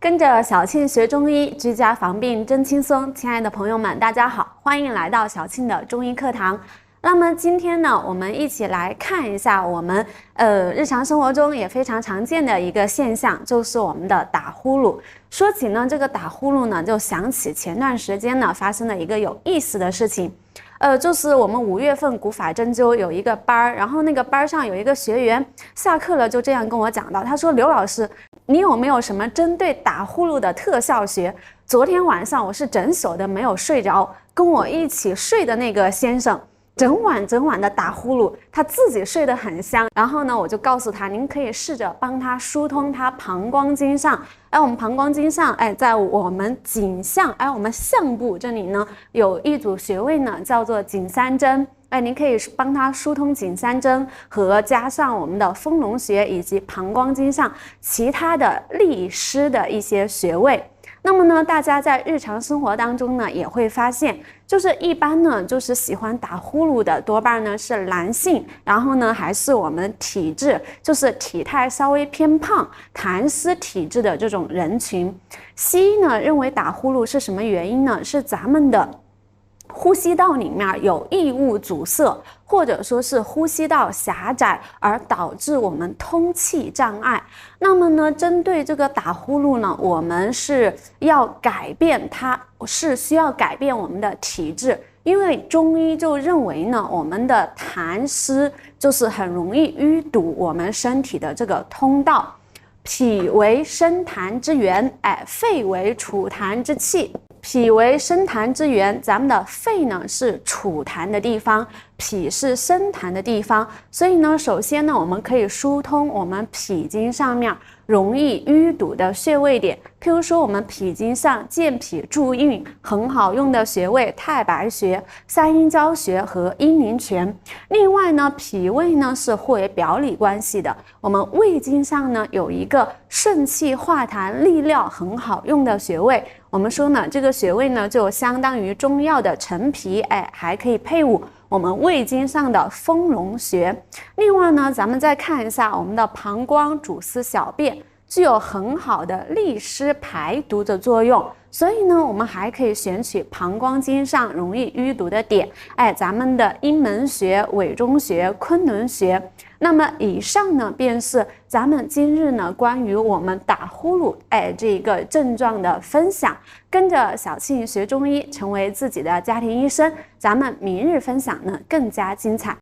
跟着小庆学中医，居家防病真轻松。亲爱的朋友们，大家好，欢迎来到小庆的中医课堂。那么今天呢，我们一起来看一下我们日常生活中也非常常见的一个现象，就是我们的打呼噜。说起呢这个打呼噜呢，就想起前段时间呢发生了一个有意思的事情。就是我们5月份古法针灸有一个班，然后那个班上有一个学员下课了，就这样跟我讲到，他说：“刘老师，你有没有什么针对打呼噜的特效学？昨天晚上我是整宿的没有睡着，跟我一起睡的那个先生。”整晚的打呼噜，他自己睡得很香。然后呢，我就告诉他，您可以试着帮他疏通他膀胱经上。我们膀胱经上，在我们颈项，我们项部这里呢，有一组穴位呢，叫做颈三针。您可以帮他疏通颈三针和加上我们的丰隆穴以及膀胱经上其他的利湿的一些穴位。那么呢，大家在日常生活当中呢，也会发现，就是一般呢，就是喜欢打呼噜的多半呢是男性，然后呢还是我们体质，就是体态稍微偏胖、痰湿体质的这种人群。西医呢认为打呼噜是什么原因呢？是咱们的呼吸道里面有异物阻塞，或者说是呼吸道狭窄而导致我们通气障碍。那么呢，针对这个打呼噜呢，我们是要改变它，是需要改变我们的体质。因为中医就认为呢，我们的痰湿就是很容易淤堵我们身体的这个通道。脾为生痰之源，肺为储痰之器。脾为生痰之源，咱们的肺呢是储痰的地方，脾是生痰的地方。所以呢，首先呢，我们可以疏通我们脾经上面容易淤堵的穴位点。譬如说，我们脾经上健脾助运很好用的穴位，太白穴、三阴交穴和阴陵泉。另外呢，脾胃呢是互为表里关系的。我们胃经上呢有一个顺气化痰、利尿很好用的穴位。我们说呢，这个穴位呢就相当于中药的陈皮，还可以配伍我们胃经上的丰隆穴。另外呢，咱们再看一下我们的膀胱主司小便，具有很好的利湿排毒的作用。所以呢，我们还可以选取膀胱经上容易淤堵的点，咱们的阴门穴、委中穴、昆仑穴。那么以上呢，便是咱们今日呢关于我们打呼噜这个症状的分享。跟着小庆学中医，成为自己的家庭医生，咱们明日分享呢更加精彩。